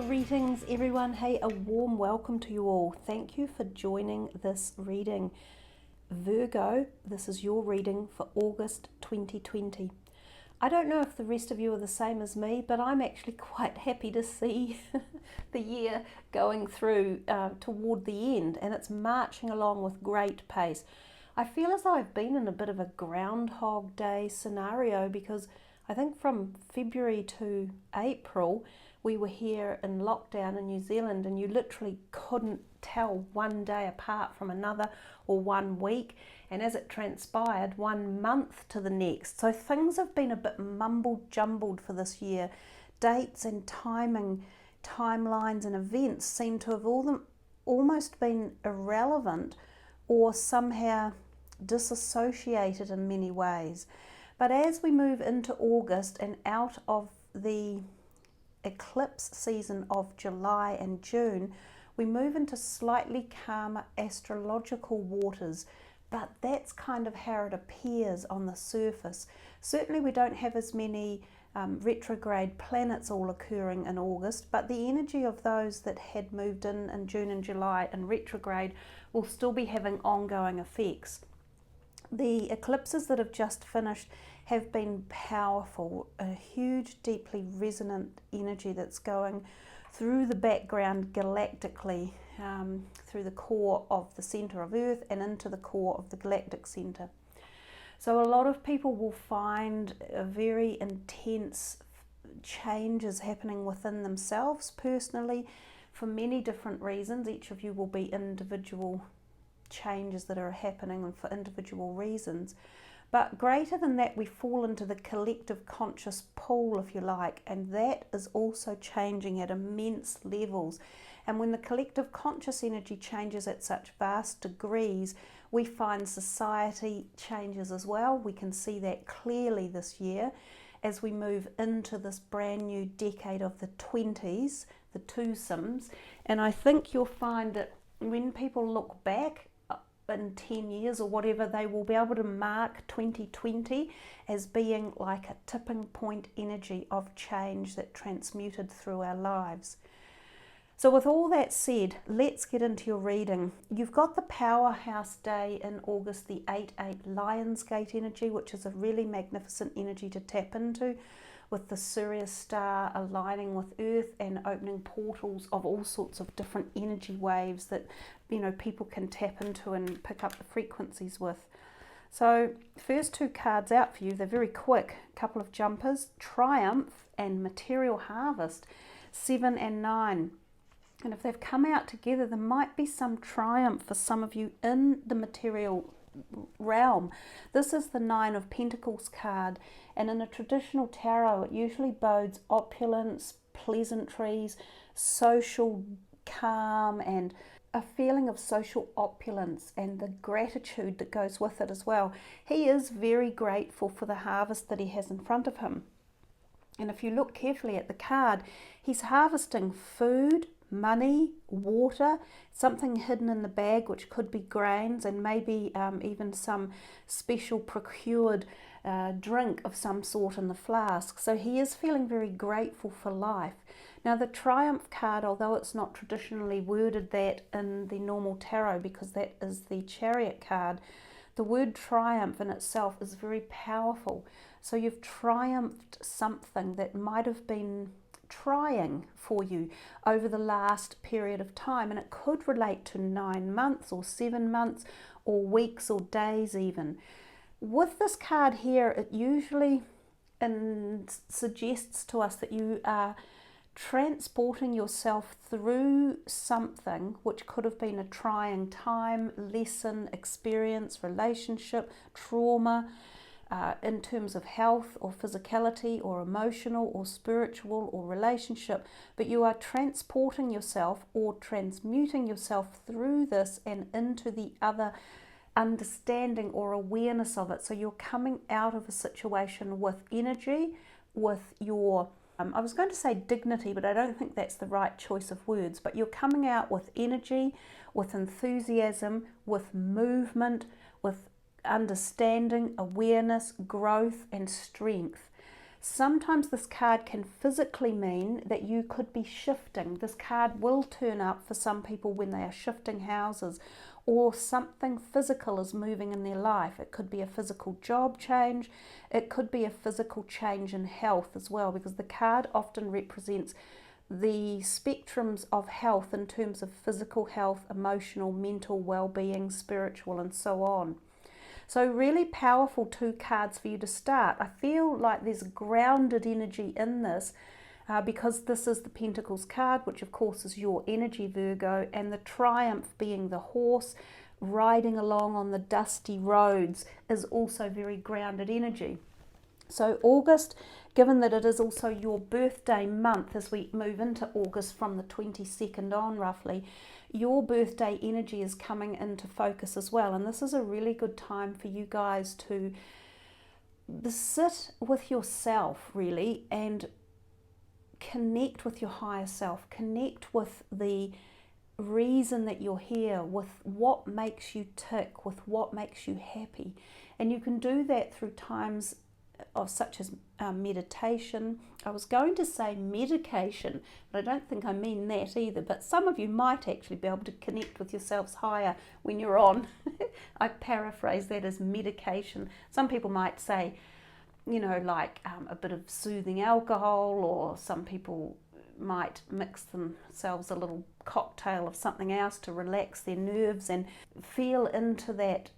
Greetings everyone. Hey, a warm welcome to you all. Thank you for joining this reading. Virgo, this is your reading for August 2020. I don't know if the rest of you are the same as me, but I'm actually quite happy to see the year going through toward the end, and it's marching along with great pace. I feel as though I've been in a bit of a Groundhog Day scenario because I think from February to April we were here in lockdown in New Zealand, and you literally couldn't tell one day apart from another or 1 week, and as it transpired 1 month to the next. So things have been a bit mumbled jumbled for this year. Dates and timing, timelines and events seem to have almost been irrelevant or somehow disassociated in many ways. But as we move into August and out of the eclipse season of July and June, we move into slightly calmer astrological waters, but that's kind of how it appears on the surface. Certainly we don't have as many retrograde planets all occurring in August, but the energy of those that had moved in June and July in retrograde will still be having ongoing effects. The eclipses that have just finished have been powerful, a huge, deeply resonant energy that's going through the background galactically, through the core of the centre of Earth and into the core of the galactic centre. So a lot of people will find very intense changes happening within themselves personally for many different reasons. Each of you will be individual changes that are happening and for individual reasons. But greater than that, we fall into the collective conscious pool, if you like, and that is also changing at immense levels. And when the collective conscious energy changes at such vast degrees, we find society changes as well. We can see that clearly this year as we move into this brand new decade of the 20s, the twosomes. And I think you'll find that when people look back in 10 years or whatever, they will be able to mark 2020 as being like a tipping point energy of change that transmuted through our lives. So with all that said, let's get into your reading. You've got the powerhouse day in August, the 8-8 Lionsgate energy, which is a really magnificent energy to tap into, with the Sirius star aligning with Earth and opening portals of all sorts of different energy waves that, you know, people can tap into and pick up the frequencies with. So first two cards out for you, they're very quick, a couple of jumpers, Triumph and Material Harvest, 7 and 9. And if they've come out together, there might be some triumph for some of you in the material realm. This is the 9 of Pentacles card, and in a traditional tarot it usually bodes opulence, pleasantries, social calm, and a feeling of social opulence and the gratitude that goes with it as well. He is very grateful for the harvest that he has in front of him, and if you look carefully at the card, he's harvesting food, money, water, something hidden in the bag which could be grains, and maybe even some special procured drink of some sort in the flask. So he is feeling very grateful for life. Now the Triumph card, although it's not traditionally worded that in the normal tarot because that is the Chariot card, the word triumph in itself is very powerful. So you've triumphed something that might have been trying for you over the last period of time, and it could relate to 9 months or 7 months or weeks or days even. With this card here, it usually suggests to us that you are transporting yourself through something which could have been a trying time, lesson, experience, relationship, trauma, in terms of health or physicality or emotional or spiritual or relationship, but you are transporting yourself or transmuting yourself through this and into the other understanding or awareness of it. So you're coming out of a situation with energy, with your I was going to say dignity, but I don't think that's the right choice of words, but you're coming out with energy, with enthusiasm, with movement, with understanding, awareness, growth and strength. Sometimes this card can physically mean that you could be shifting. This card will turn up for some people when they are shifting houses, or something physical is moving in their life. It could be a physical job change. It could be a physical change in health as well, because the card often represents the spectrums of health in terms of physical health, emotional, mental well-being, spiritual, and so on. So really powerful 2 cards for you to start. I feel like there's grounded energy in this because this is the Pentacles card, which of course is your energy, Virgo, and the Triumph being the horse riding along on the dusty roads is also very grounded energy. So August, given that it is also your birthday month as we move into August from the 22nd on roughly, your birthday energy is coming into focus as well. And this is a really good time for you guys to sit with yourself really and connect with your higher self, connect with the reason that you're here, with what makes you tick, with what makes you happy. And you can do that through times of such as meditation. I was going to say medication, but I don't think I mean that either. But some of you might actually be able to connect with yourselves higher when you're on. I paraphrase that as medication. Some people might say, you know, like a bit of soothing alcohol, or some people might mix themselves a little cocktail of something else to relax their nerves and feel into that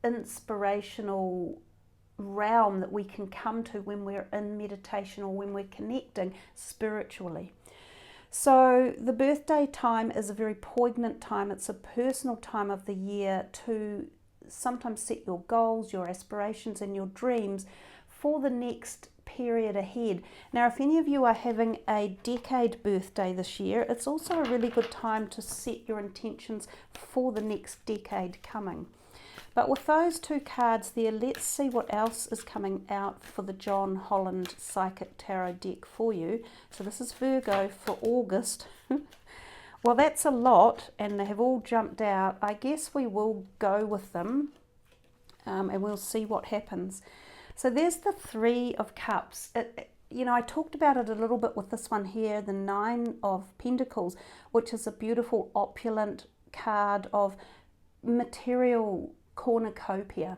inspirational realm that we can come to when we're in meditation or when we're connecting spiritually. So the birthday time is a very poignant time. It's a personal time of the year to sometimes set your goals, your aspirations and your dreams for the next period ahead. Now, if any of you are having a decade birthday this year, it's also a really good time to set your intentions for the next decade coming. But with those 2 cards there, let's see what else is coming out for the John Holland Psychic Tarot deck for you. So this is Virgo for August. Well, that's a lot, and they have all jumped out. I guess we will go with them, and we'll see what happens. So there's the 3 of Cups. You know, I talked about it a little bit with this one here, the 9 of Pentacles, which is a beautiful opulent card of material cornucopia.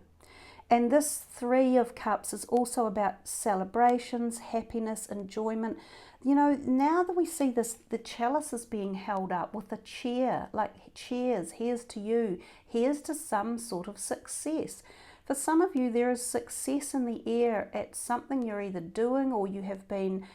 And this 3 of Cups is also about celebrations, happiness, enjoyment. You know, now that we see this, the chalice is being held up with a cheer, like cheers, here's to you, here's to some sort of success. For some of you, there is success in the air at something you're either doing or you have been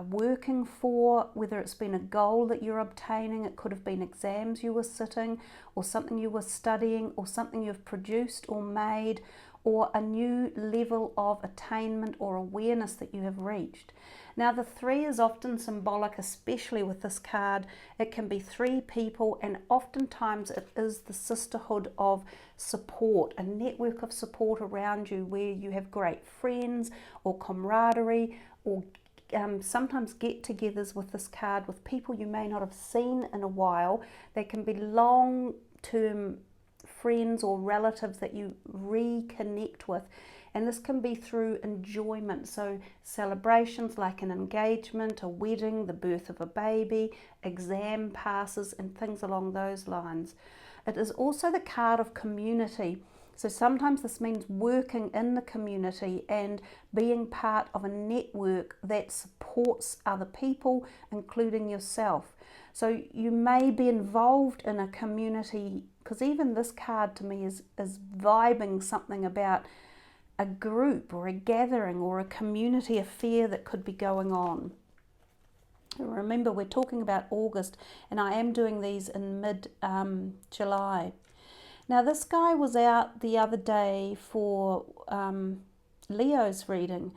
working for, whether it's been a goal that you're obtaining. It could have been exams you were sitting, or something you were studying, or something you've produced or made, or a new level of attainment or awareness that you have reached. Now the 3 is often symbolic, especially with this card. It can be 3 people, and oftentimes it is the sisterhood of support, a network of support around you where you have great friends or camaraderie, or sometimes get-togethers with this card with people you may not have seen in a while. They can be long-term friends or relatives that you reconnect with, and this can be through enjoyment. So celebrations like an engagement, a wedding, the birth of a baby, exam passes, and things along those lines. It is also the card of community. So sometimes this means working in the community and being part of a network that supports other people, including yourself. So you may be involved in a community, because even this card to me is vibing something about a group or a gathering or a community affair that could be going on. Remember, we're talking about August, and I am doing these in mid-July. Now this guy was out the other day for Leo's reading,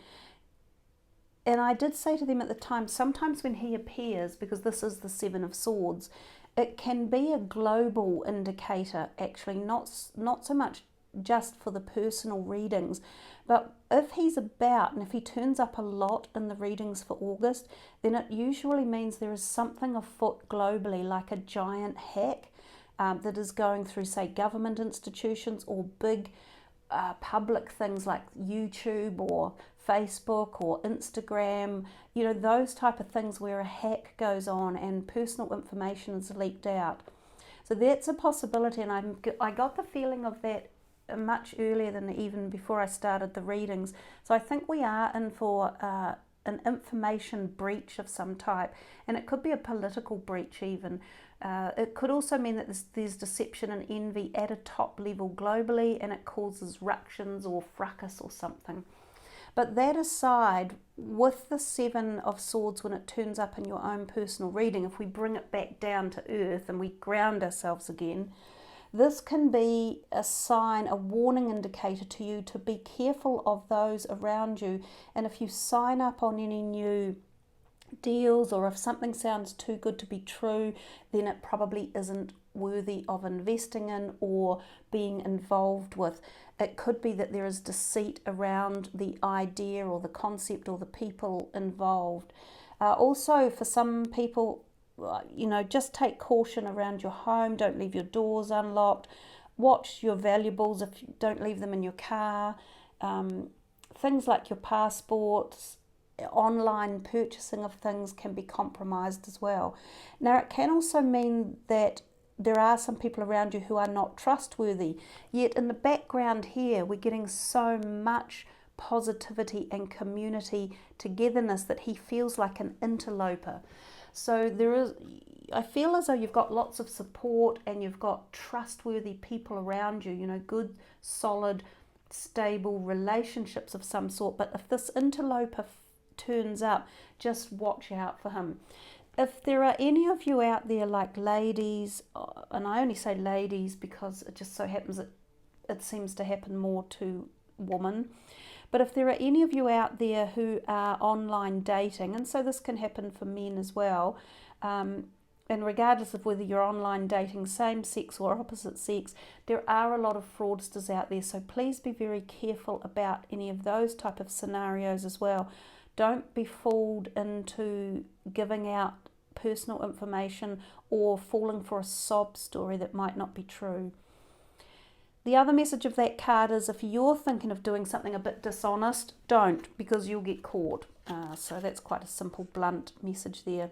and I did say to them at the time, sometimes when he appears, because this is the 7 of Swords, it can be a global indicator, actually, not so much just for the personal readings, but if he's about and if he turns up a lot in the readings for August, then it usually means there is something afoot globally, like a giant hack that is going through, say, government institutions or big public things like YouTube or Facebook or Instagram, you know, those type of things where a hack goes on and personal information is leaked out. So that's a possibility, and I got the feeling of that much earlier than even before I started the readings. So I think we are in for an information breach of some type, and it could be a political breach even. It could also mean that there's deception and envy at a top level globally, and it causes ructions or fracas or something. But that aside, with the Seven of Swords, when it turns up in your own personal reading, if we bring it back down to earth and we ground ourselves again, this can be a sign, a warning indicator to you to be careful of those around you. And if you sign up on any new deals, or if something sounds too good to be true, then it probably isn't worthy of investing in or being involved with. It could be that there is deceit around the idea or the concept or the people involved. Also, for some people, you know, just take caution around your home. Don't leave your doors unlocked. Watch your valuables. If you don't leave them in your car. Things like your passports, online purchasing of things can be compromised as well. Now, it can also mean that there are some people around you who are not trustworthy. Yet in the background here, we're getting so much positivity and community togetherness that he feels like an interloper. So I feel as though you've got lots of support and you've got trustworthy people around you, you know, good, solid, stable relationships of some sort. But if this interloper turns up, just watch out for him. If there are any of you out there like ladies, and I only say ladies because it just so happens that it seems to happen more to women, but if there are any of you out there who are online dating, and so this can happen for men as well, and regardless of whether you're online dating same sex or opposite sex, there are a lot of fraudsters out there, so please be very careful about any of those type of scenarios as well. Don't be fooled into giving out personal information or falling for a sob story that might not be true. The other message of that card is if you're thinking of doing something a bit dishonest, don't, because you'll get caught. So that's quite a simple, blunt message there.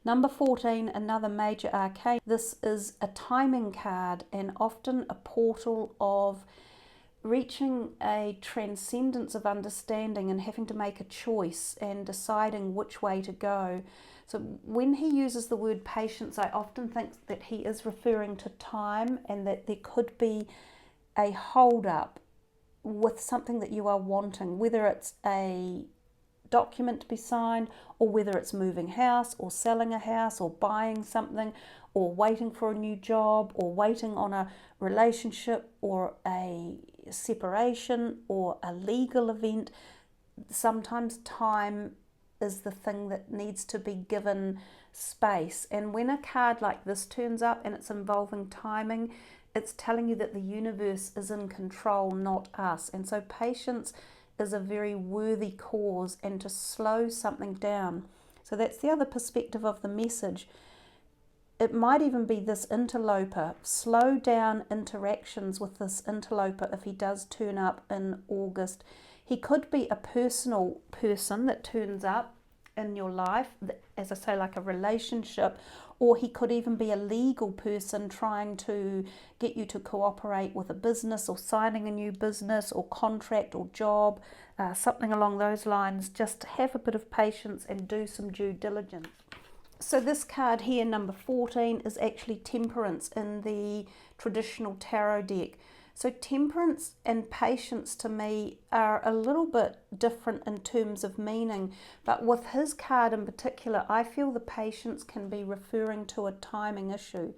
Number 14, another major arcane. This is a timing card and often a portal of reaching a transcendence of understanding and having to make a choice and deciding which way to go. So when he uses the word patience, I often think that he is referring to time and that there could be a hold up with something that you are wanting, whether it's a document to be signed or whether it's moving house or selling a house or buying something or waiting for a new job or waiting on a relationship or a separation or a legal event. Sometimes time is the thing that needs to be given space, and when a card like this turns up and it's involving timing, it's telling you that the universe is in control, not us. And so patience is a very worthy cause, and to slow something down. So that's the other perspective of the message. It might even be this interloper. Slow down interactions with this interloper if he does turn up in August. He could be a personal person that turns up in your life, as I say, like a relationship, or he could even be a legal person trying to get you to cooperate with a business or signing a new business or contract or job, something along those lines. Just have a bit of patience and do some due diligence. So this card here, number 14, is actually temperance in the traditional tarot deck. So temperance and patience to me are a little bit different in terms of meaning, but with his card in particular, I feel the patience can be referring to a timing issue.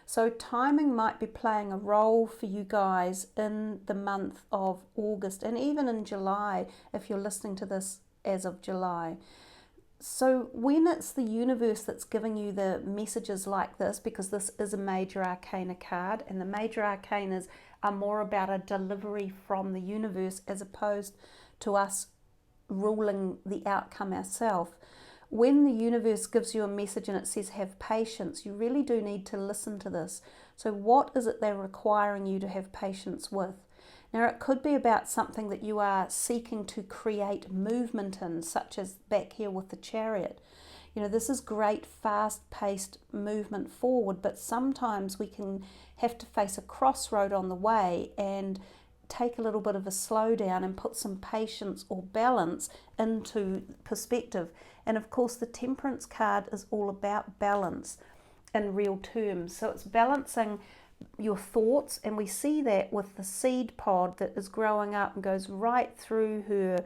So timing might be playing a role for you guys in the month of August and even in July if you're listening to this as of July. So when it's the universe that's giving you the messages like this, because this is a major arcana card, and the major arcanas are more about a delivery from the universe as opposed to us ruling the outcome ourselves. When the universe gives you a message and it says have patience, you really do need to listen to this. So what is it they're requiring you to have patience with? Now, it could be about something that you are seeking to create movement in, such as back here with the Chariot. This is great fast-paced movement forward, but sometimes we can have to face a crossroad on the way and take a little bit of a slowdown and put some patience or balance into perspective. And of course, the Temperance card is all about balance in real terms. So it's balancing your thoughts, and we see that with the seed pod that is growing up and goes right through her,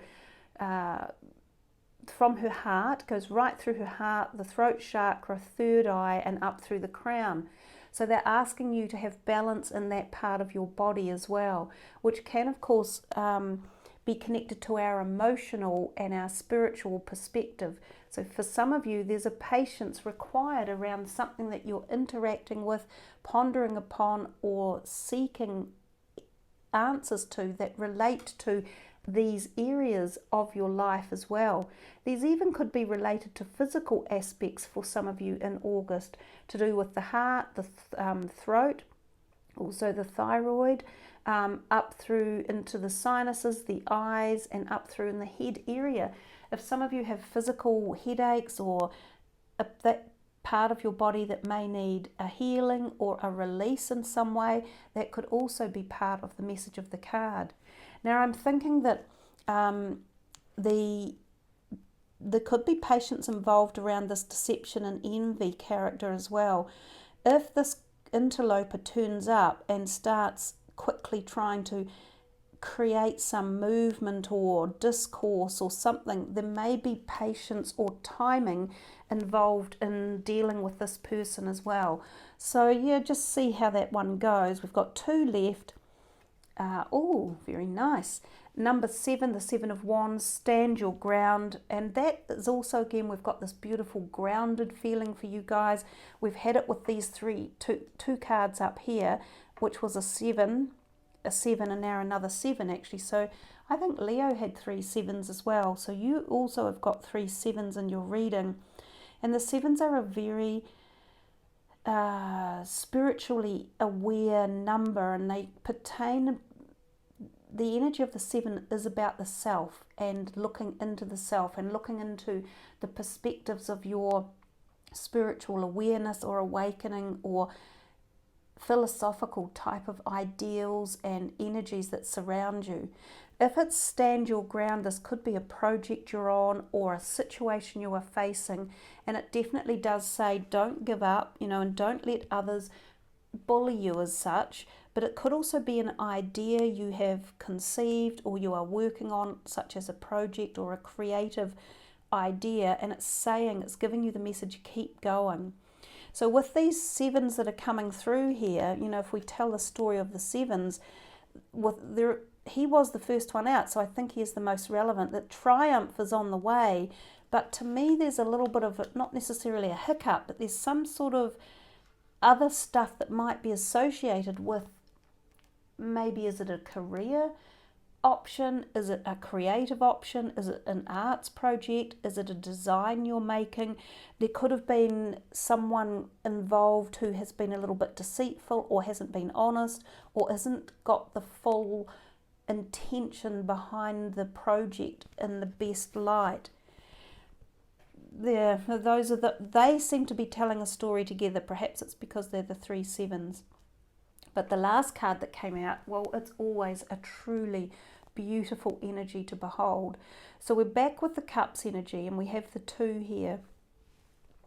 from her heart, goes right through her heart, the throat chakra, third eye, and up through the crown. So they're asking you to have balance in that part of your body as well, which can, of course, be connected to our emotional and our spiritual perspective. So for some of you, there's a patience required around something that you're interacting with, pondering upon, or seeking answers to that relate to these areas of your life as well. These even could be related to physical aspects for some of you in August, to do with the heart, the throat, also the thyroid, up through into the sinuses, the eyes, and up through in the head area. If some of you have physical headaches or that part of your body that may need a healing or a release in some way, that could also be part of the message of the card. Now, I'm thinking that there could be patience involved around this deception and envy character as well. If this interloper turns up and starts quickly trying to create some movement or discourse or something, there may be patience or timing involved in dealing with this person as well. So yeah, just see how that one goes. We've got 2 left. Oh, very nice. Number 7, the 7 of Wands, stand your ground. And that is also, again, we've got this beautiful grounded feeling for you guys. We've had it with these two cards up here, which was a 7, and now another 7 actually. So I think Leo had 3 7s as well. So you also have got 3 7s in your reading. And the 7s are a very spiritually aware number, and they pertain, the energy of the 7 is about the self and looking into the self and looking into the perspectives of your spiritual awareness or awakening or philosophical type of ideals and energies that surround you. If it's stand your ground, this could be a project you're on or a situation you are facing, and it definitely does say don't give up, and don't let others bully you as such. But it could also be an idea you have conceived or you are working on, such as a project or a creative idea, and it's giving you the message, keep going. So with these 7s that are coming through here, if we tell the story of the 7s, he was the first one out, so I think he is the most relevant. That triumph is on the way, but to me there's a little bit of, not necessarily a hiccup, but there's some sort of other stuff that might be associated with, maybe is it a career option? Is it a creative option? Is it an arts project? Is it a design you're making? There could have been someone involved who has been a little bit deceitful or hasn't been honest or hasn't got the full intention behind the project in the best light. They seem to be telling a story together. Perhaps it's because they're the 3 7s. But the last card that came out, well, it's always a truly beautiful energy to behold. So we're back with the Cups energy, and we have the 2 here.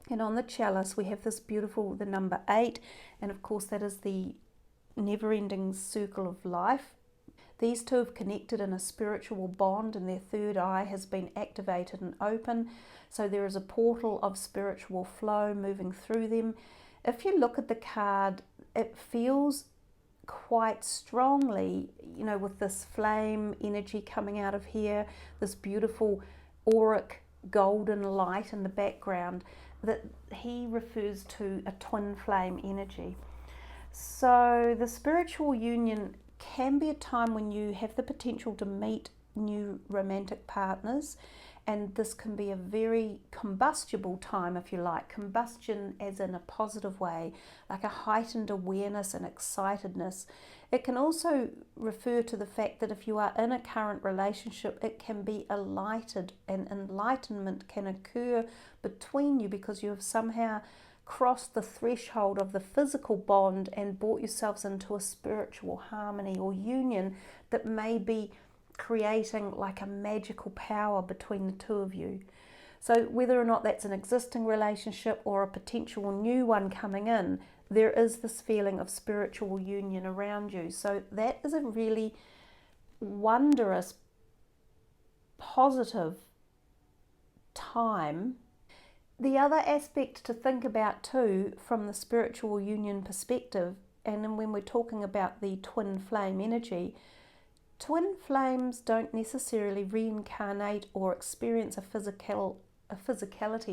And on the chalice, we have this beautiful, the number 8, and of course that is the never-ending circle of life. These 2 have connected in a spiritual bond, and their third eye has been activated and open. So there is a portal of spiritual flow moving through them. If you look at the card, it feels quite strongly, with this flame energy coming out of here, this beautiful auric golden light in the background, that he refers to a twin flame energy. So the spiritual union can be a time when you have the potential to meet new romantic partners, and this can be a very combustible time, if you like. Combustion as in a positive way, like a heightened awareness and excitedness. It can also refer to the fact that if you are in a current relationship, it can be lighted, and enlightenment can occur between you because you have somehow crossed the threshold of the physical bond and brought yourselves into a spiritual harmony or union that may be creating like a magical power between the two of you. So whether or not that's an existing relationship or a potential new one coming in, there is this feeling of spiritual union around you. So that is a really wondrous, positive time. The other aspect to think about too from the spiritual union perspective, and then when we're talking about the twin flame energy, twin flames don't necessarily reincarnate or experience a physicality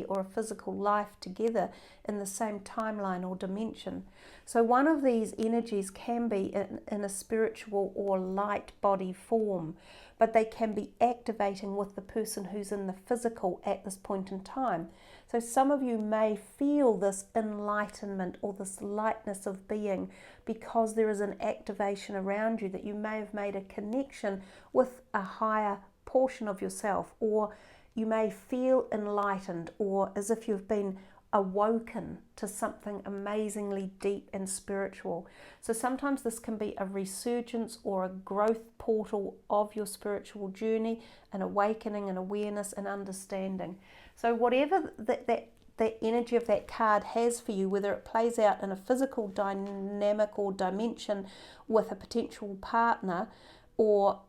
or a physical life together in the same timeline or dimension. So one of these energies can be in a spiritual or light body form, but they can be activating with the person who's in the physical at this point in time. So some of you may feel this enlightenment or this lightness of being because there is an activation around you that you may have made a connection with a higher portion of yourself, or you may feel enlightened or as if you've been awoken to something amazingly deep and spiritual. So sometimes this can be a resurgence or a growth portal of your spiritual journey, an awakening and awareness and understanding. So whatever that energy of that card has for you, whether it plays out in a physical dynamic or dimension with a potential partner, or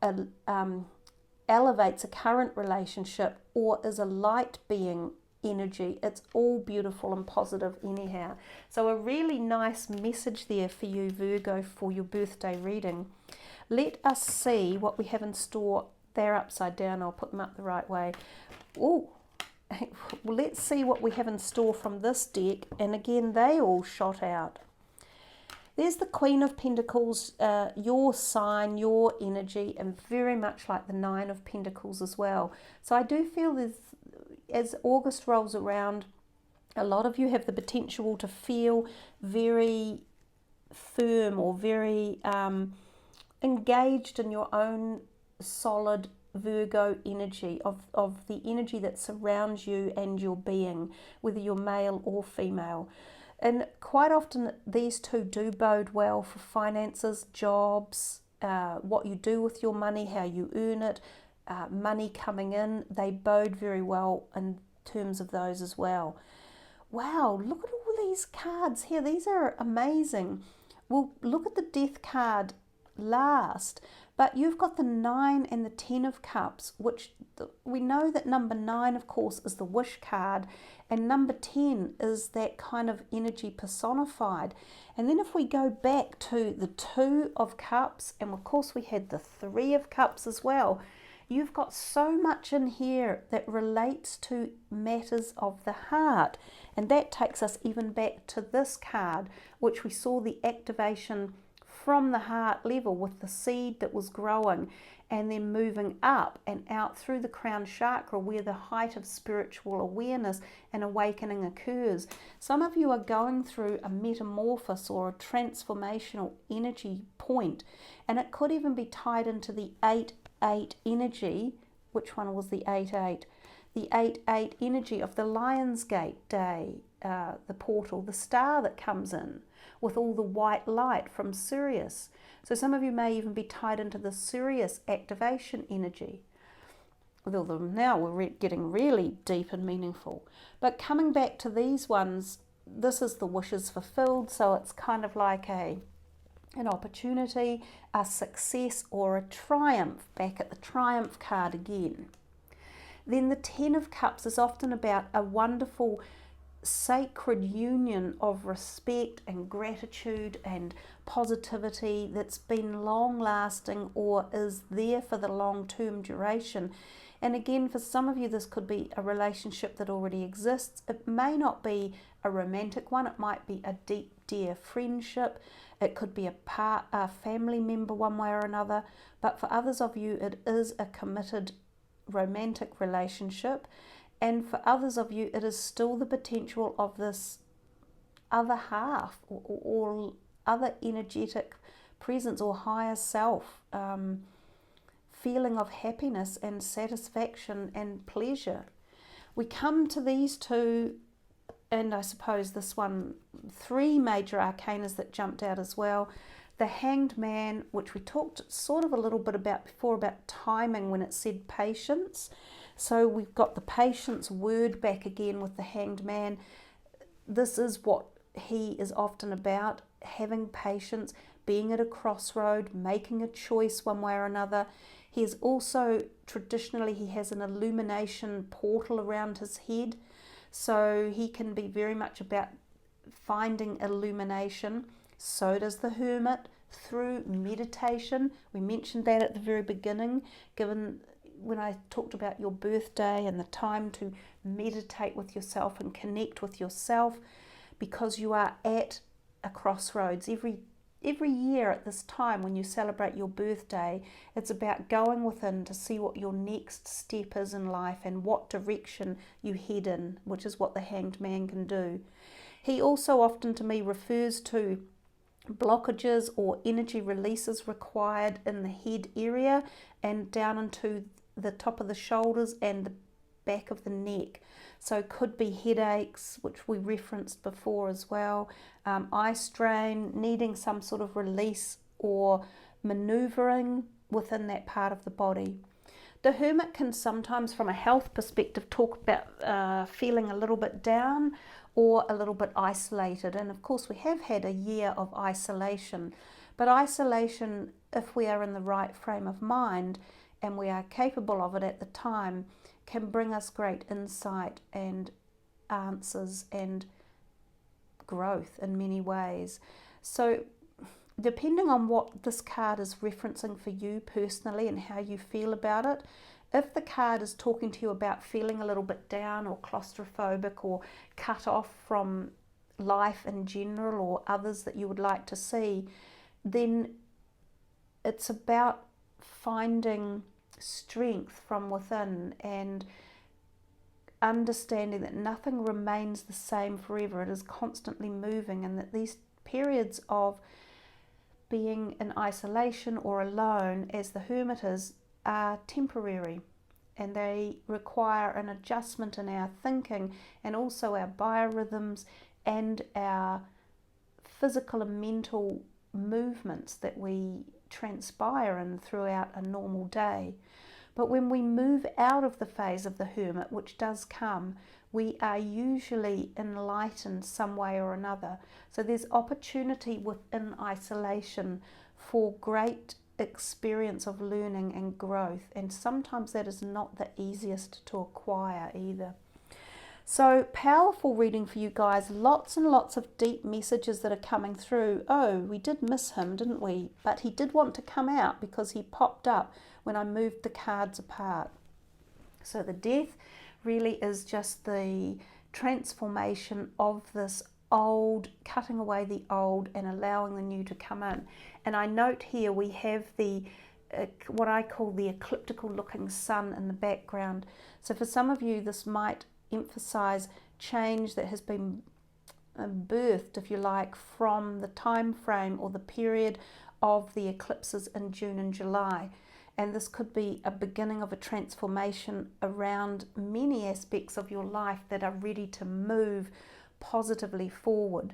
elevates a current relationship, or is a light being energy, it's all beautiful and positive anyhow. So a really nice message there for you, Virgo, for your birthday reading. Let us see what we have in store. They're upside down, I'll put them up the right way. Oh, well, let's see what we have in store from this deck, and again they all shot out. There's the Queen of Pentacles, your sign, your energy, and very much like the Nine of Pentacles as well. So I do feel there's, as August rolls around, a lot of you have the potential to feel very firm or very engaged in your own solid Virgo energy, of the energy that surrounds you and your being, whether you're male or female. And quite often these two do bode well for finances, jobs, what you do with your money, how you earn it, money coming in. They bode very well in terms of those as well. Wow, look at all these cards here. These are amazing. We'll look at the Death card last, but you've got the 9 and the 10 of Cups, which we know that number 9, of course, is the wish card, and number 10 is that kind of energy personified. And then if we go back to the 2 of Cups, and of course we had the 3 of Cups as well, you've got so much in here that relates to matters of the heart. And that takes us even back to this card, which we saw the activation from the heart level with the seed that was growing and then moving up and out through the crown chakra, where the height of spiritual awareness and awakening occurs. Some of you are going through a metamorphosis or a transformational energy point, and it could even be tied into the 8-8 energy. Which one was the 8-8? The 8-8 energy of the Lionsgate day, the portal, the star that comes in with all the white light from Sirius. So some of you may even be tied into the Sirius activation energy. Although now we're getting really deep and meaningful. But coming back to these ones, this is the wishes fulfilled. So it's kind of like an opportunity, a success, or a triumph. Back at the Triumph card again. Then the 10 of Cups is often about a wonderful sacred union of respect and gratitude and positivity that's been long lasting or is there for the long-term duration. And again, for some of you, this could be a relationship that already exists. It may not be a romantic one. It might be a deep, dear friendship. It could be a family member one way or another. But for others of you, it is a committed romantic relationship. And for others of you, it is still the potential of this other half or other energetic presence or higher self, feeling of happiness and satisfaction and pleasure. We come to these two, and I suppose this one, three major arcanas that jumped out as well. The Hanged Man, which we talked sort of a little bit about before, about timing when it said patience. So we've got the patience word back again with the Hanged Man. This is what he is often about, having patience, being at a crossroad, making a choice one way or another. He is also, traditionally, he has an illumination portal around his head. So he can be very much about finding illumination. So does the Hermit, through meditation. We mentioned that at the very beginning, given when I talked about your birthday and the time to meditate with yourself and connect with yourself, because you are at a crossroads. Every year at this time when you celebrate your birthday, it's about going within to see what your next step is in life and what direction you head in, which is what the Hanged Man can do. He also often to me refers to blockages or energy releases required in the head area and down into the top of the shoulders and the back of the neck. So it could be headaches, which we referenced before as well, eye strain, needing some sort of release or maneuvering within that part of the body. The Hermit can sometimes, from a health perspective, talk about feeling a little bit down or a little bit isolated. And of course, we have had a year of isolation. But isolation, if we are in the right frame of mind and we are capable of it at the time, can bring us great insight and answers and growth in many ways. So depending on what this card is referencing for you personally and how you feel about it, if the card is talking to you about feeling a little bit down or claustrophobic or cut off from life in general or others that you would like to see, then it's about finding strength from within and understanding that nothing remains the same forever. It is constantly moving, and that these periods of being in isolation or alone, as the Hermit is, are temporary, and they require an adjustment in our thinking and also our biorhythms and our physical and mental movements that we transpire in throughout a normal day. But when we move out of the phase of the Hermit, which does come, we are usually enlightened some way or another. So there's opportunity within isolation for great experience of learning and growth, and sometimes that is not the easiest to acquire either. So powerful reading for you guys, lots and lots of deep messages that are coming through. Oh, we did miss him, didn't we? But he did want to come out because he popped up when I moved the cards apart. So the Death really is just the transformation of this old, cutting away the old and allowing the new to come in. And I note here we have the what I call the ecliptical looking sun in the background. So for some of you this might emphasize change that has been birthed, if you like, from the time frame or the period of the eclipses in June and July. And this could be a beginning of a transformation around many aspects of your life that are ready to move positively forward.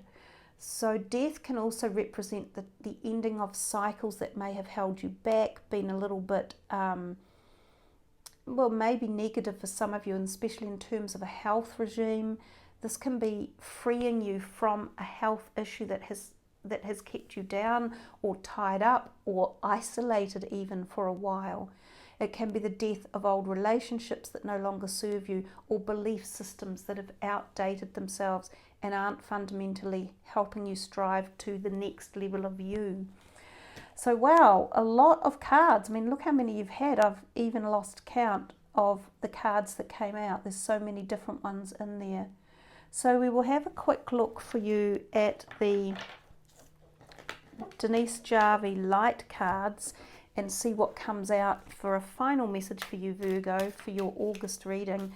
So death can also represent the ending of cycles that may have held you back, been a little bit well, maybe negative for some of you, and especially in terms of a health regime. This can be freeing you from a health issue that has kept you down or tied up or isolated even for a while. It can be the death of old relationships that no longer serve you, or belief systems that have outdated themselves and aren't fundamentally helping you strive to the next level of you. So wow, a lot of cards. I mean, look how many you've had. I've even lost count of the cards that came out. There's so many different ones in there. So we will have a quick look for you at the Denise Jarvie light cards, and see what comes out for a final message for you, Virgo, for your August reading.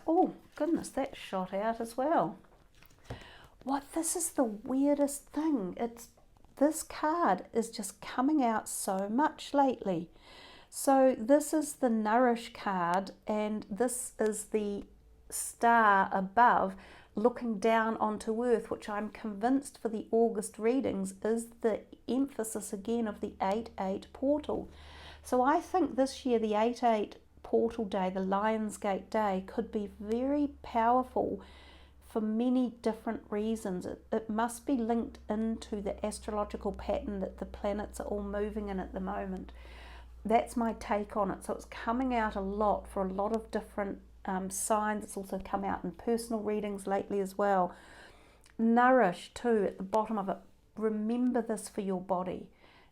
Oh goodness, that shot out as well. This is the weirdest thing. This card is just coming out so much lately. So this is the Nourish card, and this is the star above looking down onto Earth, which I'm convinced for the August readings is the emphasis again of the 8-8 portal. So I think this year the 8-8 portal day, the Lionsgate day, could be very powerful for many different reasons. It must be linked into the astrological pattern that the planets are all moving in at the moment. That's my take on it. So it's coming out a lot for a lot of different signs. It's also come out in personal readings lately as well. Nourish too at the bottom of it. Remember this for your body.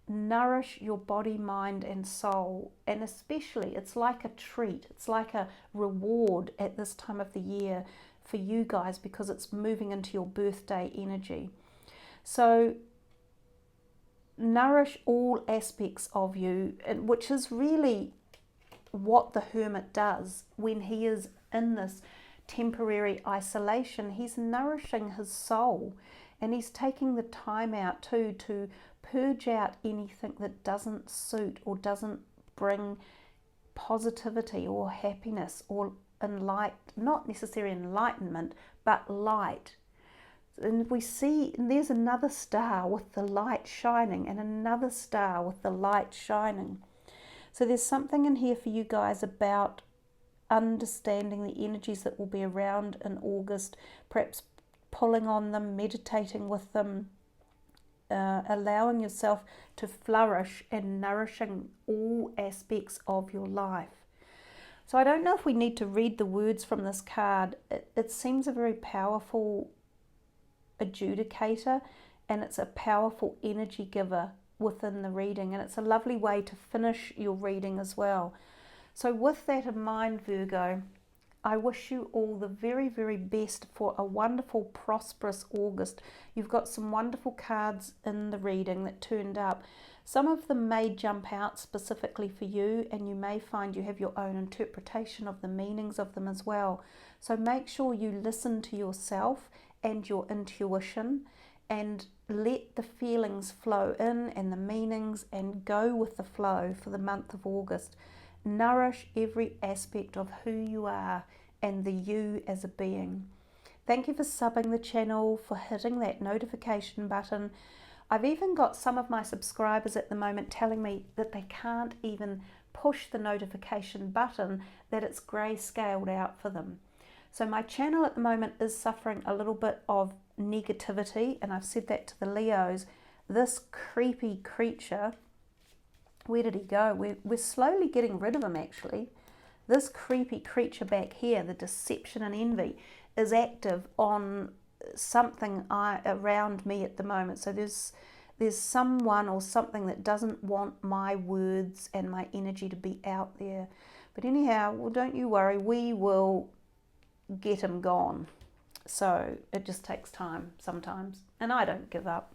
Nourish your body, mind and soul, and especially it's like a treat, it's like a reward at this time of the year for you guys because it's moving into your birthday energy. So nourish all aspects of you, which is really what the hermit does when he is in this temporary isolation. He's nourishing his soul, and he's taking the time out too to purge out anything that doesn't suit or doesn't bring positivity or happiness or not necessarily enlightenment, but light. And we see, and there's another star with the light shining, and another star with the light shining. So there's something in here for you guys about understanding the energies that will be around in August, perhaps pulling on them, meditating with them, allowing yourself to flourish and nourishing all aspects of your life. So I don't know if we need to read the words from this card. It seems a very powerful adjudicator, and it's a powerful energy giver within the reading, and it's a lovely way to finish your reading as well. So with that in mind, Virgo, I wish you all the very, very best for a wonderful, prosperous August. You've got some wonderful cards in the reading that turned up. Some of them may jump out specifically for you, and you may find you have your own interpretation of the meanings of them as well. So make sure you listen to yourself and your intuition, and let the feelings flow in and the meanings, and go with the flow for the month of August. Nourish every aspect of who you are and the you as a being. Thank you for subbing the channel, for hitting that notification button. I've even got some of my subscribers at the moment telling me that they can't even push the notification button, that it's grayscaled out for them. So my channel at the moment is suffering a little bit of negativity, and I've said that to the Leos. This creepy creature, where did he go? We're slowly getting rid of him actually. This creepy creature back here, the deception and envy, is active on something around me at the moment. So there's someone or something that doesn't want my words and my energy to be out there. But anyhow, well, don't you worry, we will get him gone. So it just takes time sometimes, and I don't give up.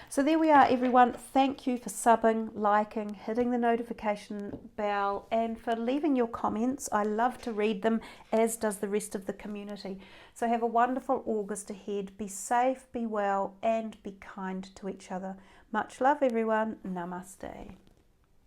So there we are, everyone. Thank you for subbing, liking, hitting the notification bell, and for leaving your comments. I love to read them, as does the rest of the community. So have a wonderful August ahead. Be safe, be well, and be kind to each other. Much love, everyone. Namaste.